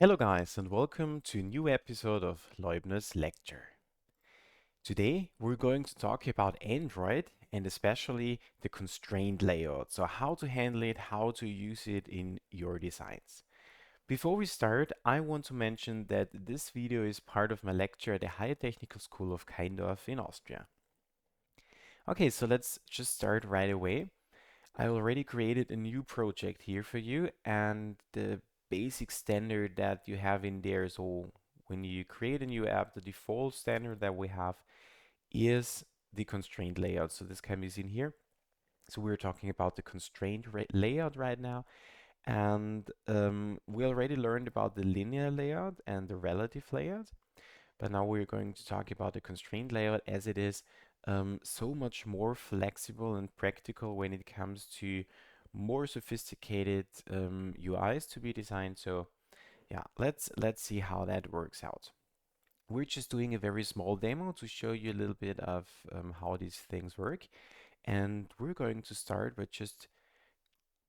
Hello guys and welcome to a new episode of Leubniz Lecture. Today we're going to talk about Android and especially the constraint layout. So how to handle it, how to use it in your designs. Before we start, I want to mention that this video is part of my lecture at the Higher Technical School of Kaindorf in Austria. Okay, so let's just start right away. I already created a new project here for you, and the basic standard that you have in there, so when you create a new app, the default standard that we have is the constraint layout. So this can be seen here. So we're talking about the constraint layout right now, and we already learned about the linear layout and the relative layout. But now we're going to talk about the constraint layout as it is so much more flexible and practical when it comes to more sophisticated UIs to be designed. So yeah, let's see how that works out. We're just doing a very small demo to show you a little bit of how these things work. And we're going to start with just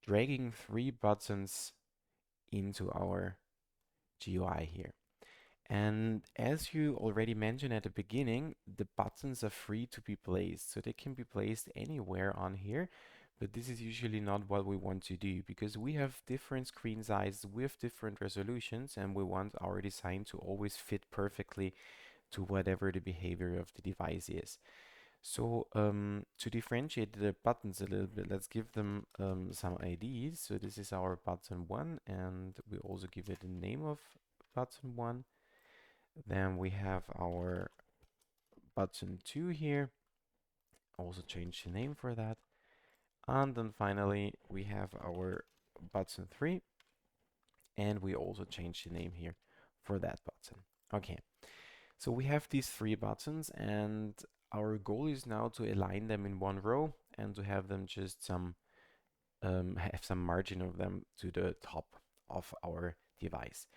dragging 3 buttons into our GUI here. And as you already mentioned at the beginning, the buttons are free to be placed. So they can be placed anywhere on here, but this is usually not what we want to do because we have different screen sizes with different resolutions and we want our design to always fit perfectly to whatever the behavior of the device is. So to differentiate the buttons a little bit, let's give them some IDs. So this is our button 1 and we also give it a name of button 1. Then we have our button 2 here. Also change the name for that. And then finally we have our button 3 and we also change the name here for that button. Okay, so we have these 3 buttons and our goal is now to align them in one row and to have them just have some margin of them to the top of our device.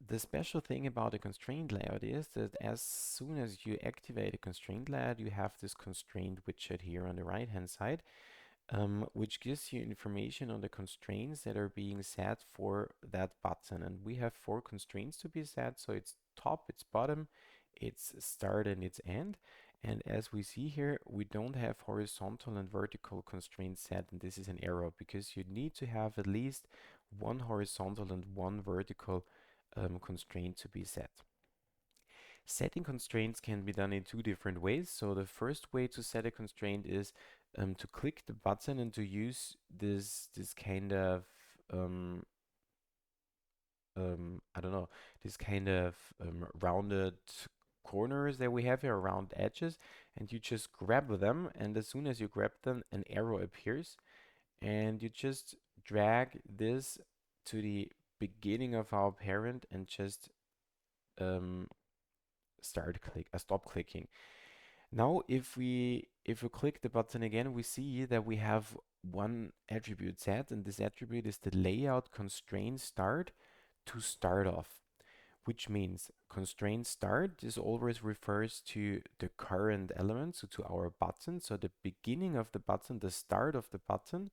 The special thing about a constraint layout is that as soon as you activate a constraint layout, you have this constraint widget here on the right hand side, which gives you information on the constraints that are being set for that button. And we have 4 constraints to be set. So it's top, it's bottom, it's start, and it's end. And as we see here, we don't have horizontal and vertical constraints set, and this is an error because you need to have at least 1 horizontal and 1 vertical constraint to be set. Setting constraints can be done in 2 different ways. So the first way to set a constraint is to click the button and to use this kind of I don't know, this kind of rounded corners that we have here, round edges, and you just grab them, and as soon as you grab them, an arrow appears, and you just drag this to the beginning of our parent and just um, stop clicking. Now, if we click the button again, we see that we have one attribute set, and this attribute is the layout constraint start to start off, which means constraint start. This always refers to the current element, so to our button. So the beginning of the button, the start of the button,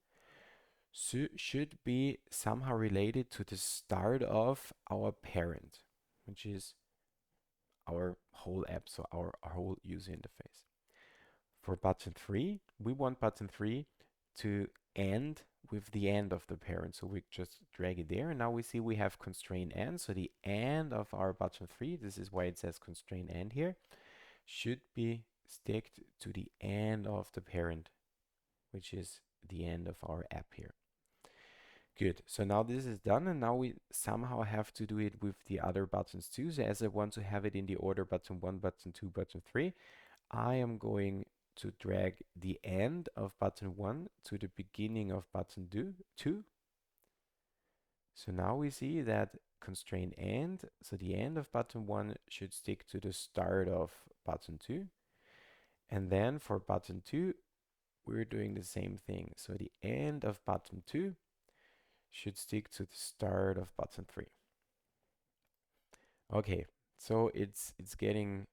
should be somehow related to the start of our parent, which is our whole app, so our whole user interface. For button 3, we want button 3 to end with the end of the parent. So we just drag it there. And now we see we have constraint end. So the end of our button 3, this is why it says constraint end here, should be sticked to the end of the parent, which is the end of our app here. Good. So now this is done, and now we somehow have to do it with the other buttons too. So as I want to have it in the order button 1, button 2, button 3, I am going to drag the end of button 1 to the beginning of button 2. So now we see that constraint end, so the end of button 1 should stick to the start of button 2. And then for button 2, we're doing the same thing. So the end of button 2 should stick to the start of button 3. Okay, so it's getting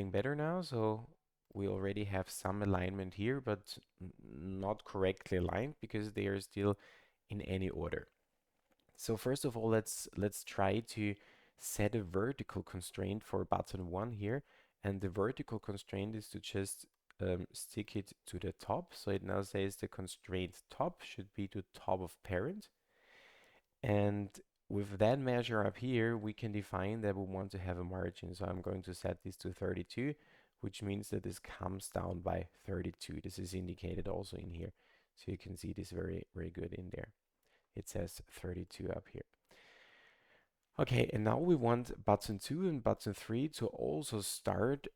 better now. So we already have some alignment here, but not correctly aligned because they are still in any order. So first of all, let's try to set a vertical constraint for button 1 here. And the vertical constraint is to just stick it to the top. So it now says the constraint top should be to top of parent. And with that measure up here, we can define that we want to have a margin. So I'm going to set this to 32, which means that this comes down by 32. This is indicated also in here. So you can see this very, very good in there. It says 32 up here. Okay, and now we want button 2 and button 3 to also start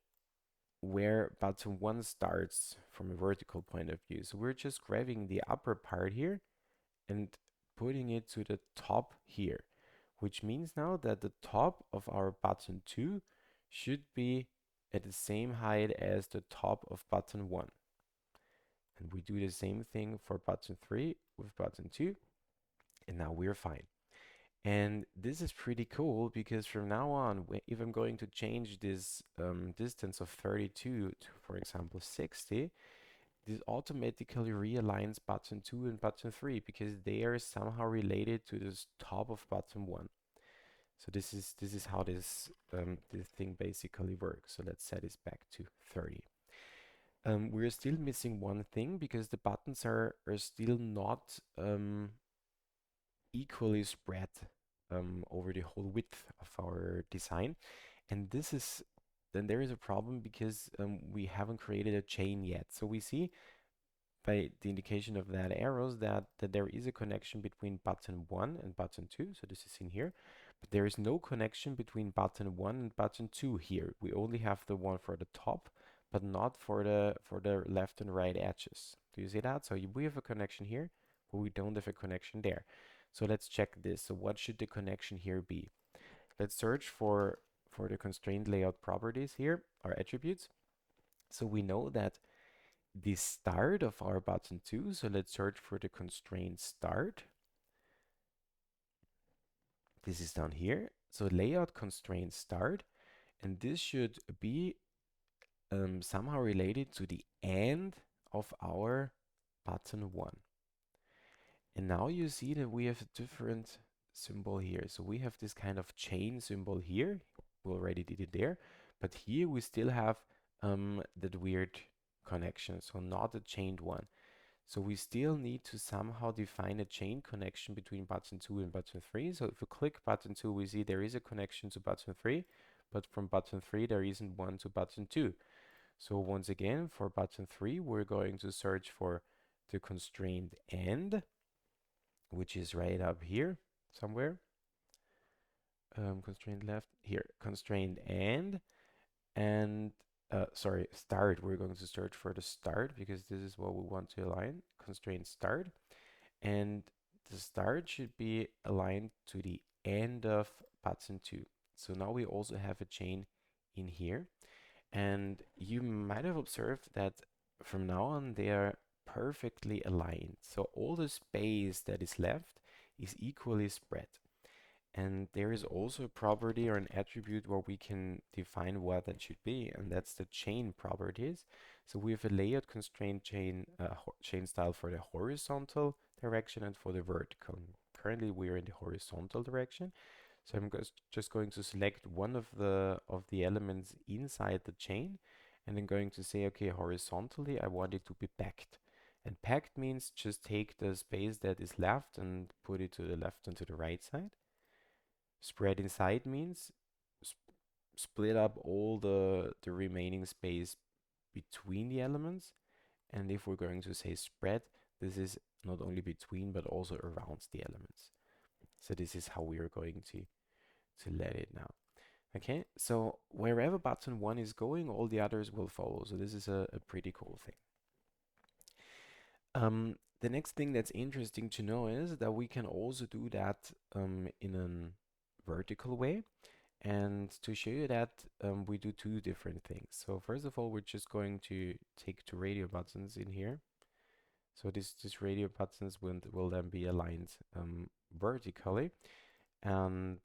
where button 1 starts from a vertical point of view. So we're just grabbing the upper part here and putting it to the top here, which means now that the top of our button 2 should be at the same height as the top of button 1. And we do the same thing for button 3 with button 2, and now we're fine. And this is pretty cool because from now on, if I'm going to change this distance of 32 to, for example, 60, this automatically realigns button 2 and button 3 because they are somehow related to this top of button 1. So this is how this thing basically works. So let's set this back to 30. We're still missing one thing because the buttons are still not equally spread over the whole width of our design. And then there is a problem because we haven't created a chain yet. So we see by the indication of that arrows that there is a connection between button 1 and button 2. So this is in here. But there is no connection between button 1 and button 2 here. We only have the one for the top, but not for the left and right edges. Do you see that? So we have a connection here, but we don't have a connection there. So let's check this. So what should the connection here be? Let's search for the constraint layout properties here, our attributes. So we know that the start of our button 2, so let's search for the constraint start. This is down here. So layout constraint start, and this should be somehow related to the end of our button 1. And now you see that we have a different symbol here. So we have this kind of chain symbol here. We already did it there. But here we still have that weird connection. So not a chained one. So we still need to somehow define a chain connection between button 2 and button 3. So if we click button 2, we see there is a connection to button 3. But from button 3, there isn't one to button 2. So once again, for button 3, we're going to search for the constraint end, which is right up here somewhere. Constraint left here, constraint end, and sorry, start. We're going to search for the start because this is what we want to align. Constraint start, and the start should be aligned to the end of button 2. So now we also have a chain in here, and you might have observed that from now on they are perfectly aligned. So all the space that is left is equally spread. And there is also a property or an attribute where we can define what that should be, and that's the chain properties. So we have a layout constraint chain style for the horizontal direction and for the vertical. Currently we are in the horizontal direction. So I'm just going to select one of the elements inside the chain, and then going to say, okay, horizontally I want it to be packed. And packed means just take the space that is left and put it to the left and to the right side. Spread inside means split up all the remaining space between the elements. And if we're going to say spread, this is not only between but also around the elements. So this is how we are going to let it now. Okay, so wherever button 1 is going, all the others will follow. So this is a pretty cool thing. The next thing that's interesting to know is that we can also do that in a vertical way. And to show you that, we do two different things. So first of all, we're just going to take two radio buttons in here. So this radio buttons will then be aligned vertically. And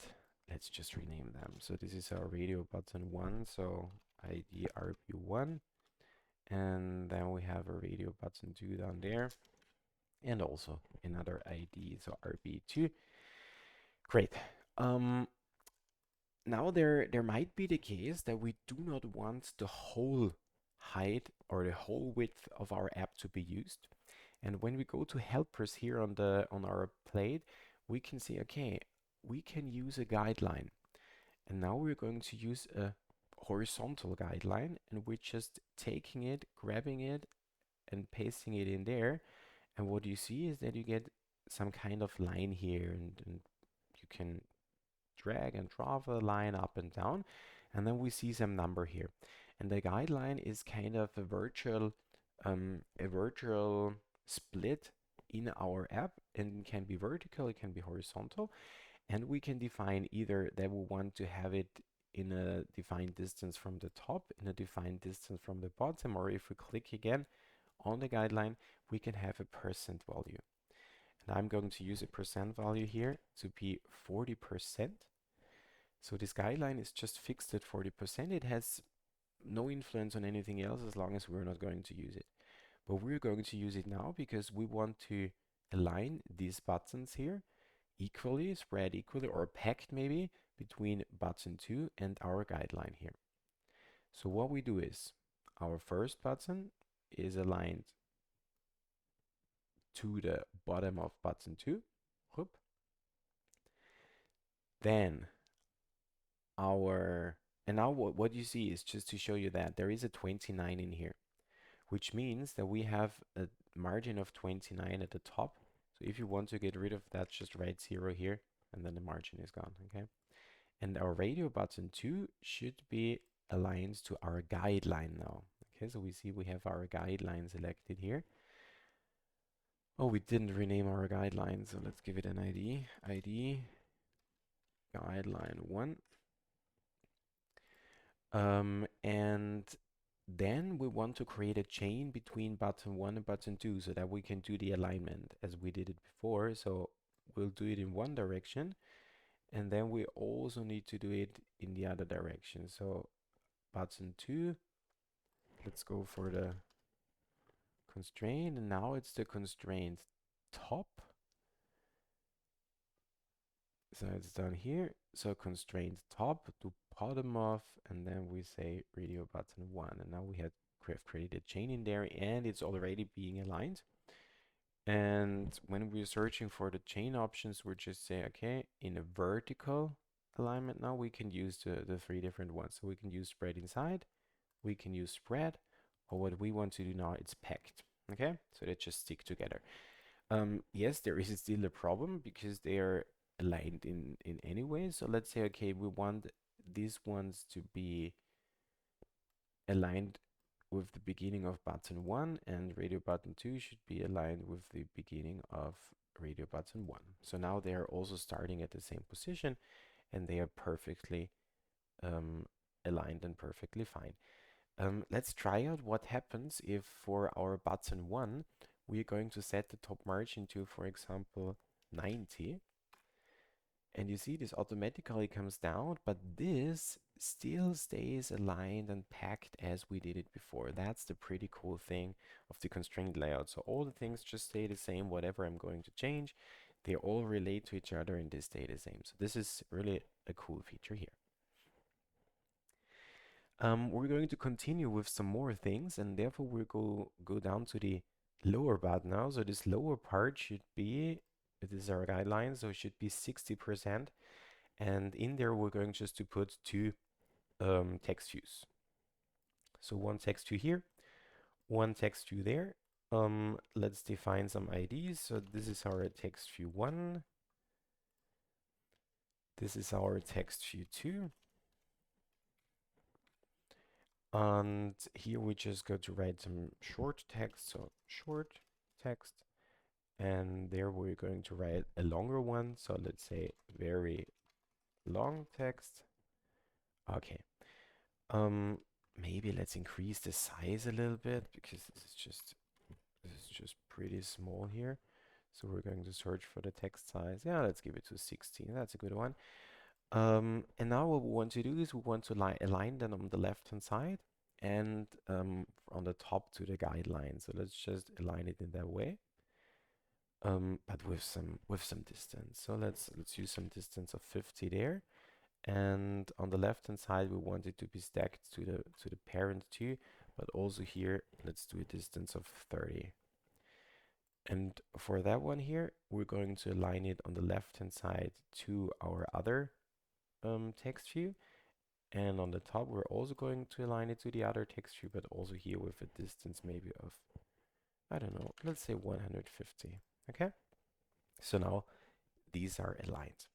let's just rename them. So this is our radio button 1, so ID RB1. And then we have a radio button 2 down there. And also another ID, so RB2. Great. Um, Now there might be the case that we do not want the whole height or the whole width of our app to be used. And when we go to helpers here on our plate, we can see, okay, we can use a guideline. And now we're going to use a horizontal guideline, and we're just taking it, grabbing it, and pasting it in there. And what you see is that you get some kind of line here, and you can drag and drop a line up and down, and then we see some number here. And the guideline is kind of a virtual split in our app, and it can be vertical, it can be horizontal, and we can define either that we want to have it in a defined distance from the top, in a defined distance from the bottom, or if we click again on the guideline, we can have a percent value. And I'm going to use a percent value here to be 40%. So this guideline is just fixed at 40%. It has no influence on anything else as long as we're not going to use it. But we're going to use it now because we want to align these buttons here equally, spread equally, or packed maybe between button 2 and our guideline here. So what we do is our first button is aligned to the bottom of button 2. Whoop. Then and now what you see is just to show you that there is a 29 in here, which means that we have a margin of 29 at the top. So if you want to get rid of that, just write 0 here, and then the margin is gone, okay? And our radio button 2 should be aligned to our guideline now. Okay, so we see we have our guideline selected here. Oh, we didn't rename our guideline, so let's give it an ID. ID guideline 1. And then we want to create a chain between button 1 and button 2 so that we can do the alignment as we did it before. So we'll do it in one direction, and then we also need to do it in the other direction. So button 2, let's go for the constraint, and now it's the constraint top. So it's done here. So constraint top to bottom of, and then we say radio button 1. And now we have created a chain in there, and it's already being aligned. And when we're searching for the chain options, we're just say, okay, in a vertical alignment now, we can use the 3 different ones. So we can use spread inside, we can use spread, or what we want to do now, it's packed. Okay, so they just stick together. Yes, there is still a problem because they are aligned in any way. So let's say, okay, we want these ones to be aligned with the beginning of button 1, and radio button 2 should be aligned with the beginning of radio button 1. So now they are also starting at the same position, and they are perfectly aligned and perfectly fine. Let's try out what happens if for our button 1 we're going to set the top margin to, for example, 90. And you see this automatically comes down, but this still stays aligned and packed as we did it before. That's the pretty cool thing of the constraint layout. So all the things just stay the same, whatever I'm going to change, they all relate to each other and they stay the same. So this is really a cool feature here. We're going to continue with some more things, and therefore we'll go down to the lower part now. So this lower part should be, this is our guideline, so it should be 60%. And in there, we're going just to put 2 text views. So one text view here, one text view there. Let's define some IDs. So this is our text view 1. This is our text view 2. And here we just go to write some short text, so short text. And there we're going to write a longer one. So let's say very long text. Okay. Maybe let's increase the size a little bit because this is just pretty small here. So we're going to search for the text size. Yeah, let's give it to 16. That's a good one. And now what we want to do is we want to align them on the left-hand side and on the top to the guideline. So let's just align it in that way. but with some distance. So let's use some distance of 50 there. And on the left hand side, we want it to be stacked to the parent too, but also here, let's do a distance of 30. And for that one here, we're going to align it on the left hand side to our other text view. And on the top, we're also going to align it to the other text view, but also here with a distance maybe of, I don't know, let's say 150. Okay, so now these are aligned.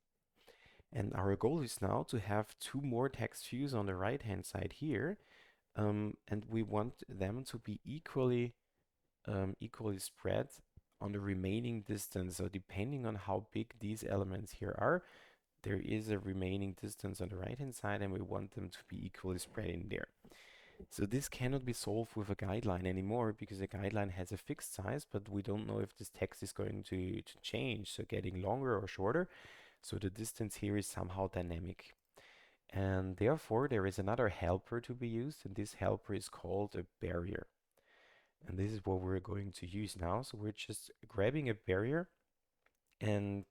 And our goal is now to have two more text views on the right hand side here. And we want them to be equally spread on the remaining distance. So depending on how big these elements here are, there is a remaining distance on the right hand side, and we want them to be equally spread in there. So this cannot be solved with a guideline anymore because a guideline has a fixed size, but we don't know if this text is going to change, so getting longer or shorter. So the distance here is somehow dynamic. And therefore, there is another helper to be used, and this helper is called a barrier. And this is what we're going to use now. So we're just grabbing a barrier and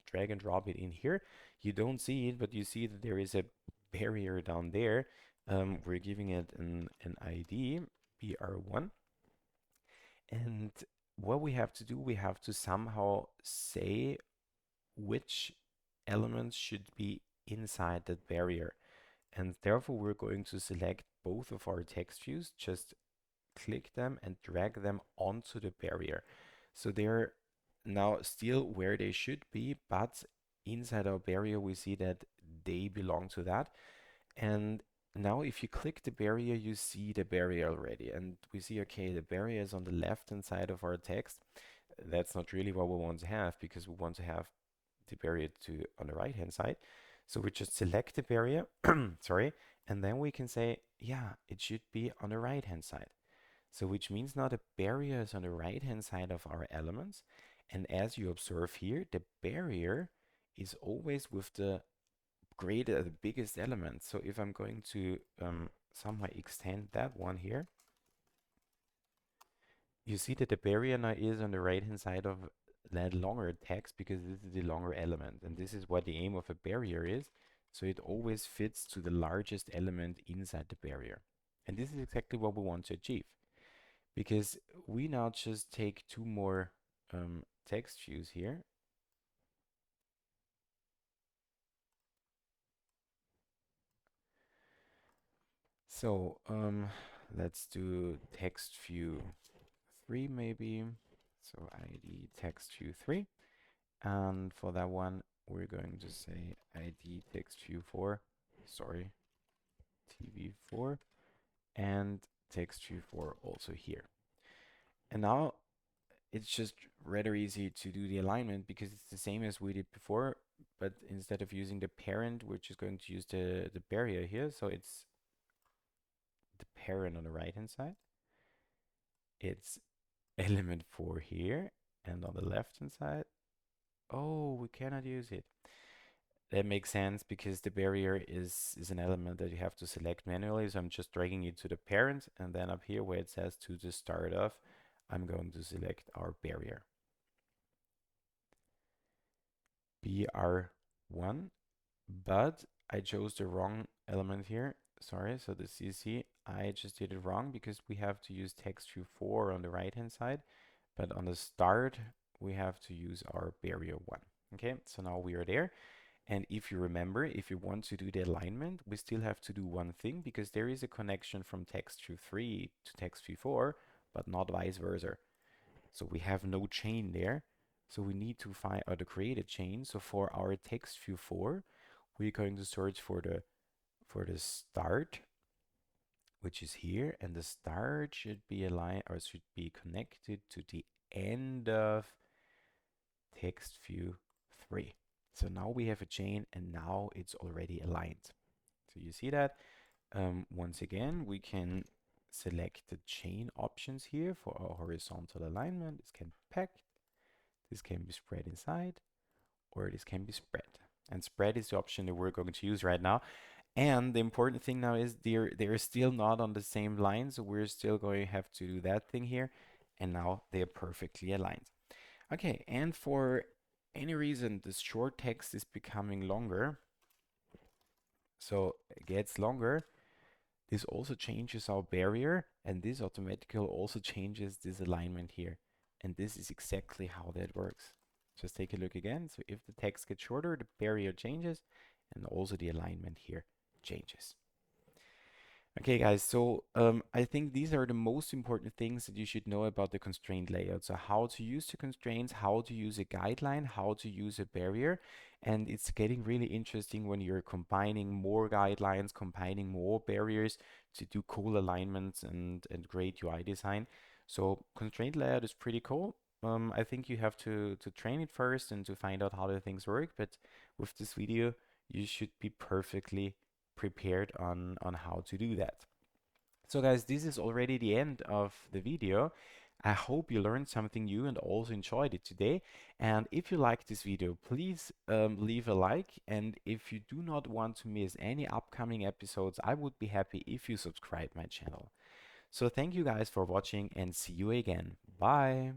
drag and drop it in here. You don't see it, but you see that there is a barrier down there. We're giving it an ID, BR1. And what we have to do, we have to somehow say which elements should be inside that barrier. And therefore, we're going to select both of our text views, just click them and drag them onto the barrier. So they're now still where they should be, but inside our barrier, we see that they belong to that. And now if you click the barrier, you see the barrier already. And we see, okay, the barrier is on the left-hand side of our text. That's not really what we want to have because we want to have the barrier on the right-hand side. So we just select the barrier, sorry, and then we can say, yeah, it should be on the right-hand side. So which means now the barrier is on the right-hand side of our elements. And as you observe here, the barrier is always with the the biggest element. So if I'm going to somehow extend that one here, you see that the barrier now is on the right-hand side of that longer text because this is the longer element. And this is what the aim of a barrier is. So it always fits to the largest element inside the barrier. And this is exactly what we want to achieve. Because we now just take two more text views here. So let's do text view 3 maybe. So ID text view 3. And for that one, we're going to say ID text view 4. Sorry, TV4. And text view 4 also here. And now it's just rather easy to do the alignment because it's the same as we did before, but instead of using the parent, we're just going to use the barrier here. So it's the parent on the right hand side. It's element 4 here, and on the left hand side, oh, we cannot use it. That makes sense because the barrier is an element that you have to select manually. So I'm just dragging it to the parent, and then up here where it says to the start of, I'm going to select our barrier. BR1, but I chose the wrong element here. Sorry, so the CC, I just did it wrong because we have to use text view 4 on the right hand side, but on the start, we have to use our barrier 1. Okay, so now we are there. And if you remember, if you want to do the alignment, we still have to do one thing because there is a connection from text view 3 to text view 4, but not vice versa. So we have no chain there. So we need to find or to create a chain. So for our text view 4, we're going to search for the start, which is here, and the start should be aligned or should be connected to the end of text view 3. So now we have a chain and now it's already aligned. So you see that. Once again, we can select the chain options here for our horizontal alignment. This can be packed, this can be spread inside, or this can be spread. And spread is the option that we're going to use right now. And the important thing now is they're still not on the same line, so we're still going to have to do that thing here. And now they're perfectly aligned. Okay, and for any reason this short text is becoming longer, so it gets longer, this also changes our barrier, and this automatically also changes this alignment here. And this is exactly how that works. Just take a look again. So if the text gets shorter, the barrier changes, and also the alignment here changes. Okay, guys, so I think these are the most important things that you should know about the constraint layout. So how to use the constraints, how to use a guideline, how to use a barrier. And it's getting really interesting when you're combining more guidelines, combining more barriers to do cool alignments and great UI design. So constraint layout is pretty cool. I think you have to train it first and to find out how the things work. But with this video, you should be perfectly prepared on how to do that. So guys, this is already the end of the video. I hope you learned something new and also enjoyed it today. And if you like this video, please leave a like. And if you do not want to miss any upcoming episodes, I would be happy if you subscribe my channel. So thank you guys for watching and see you again. Bye.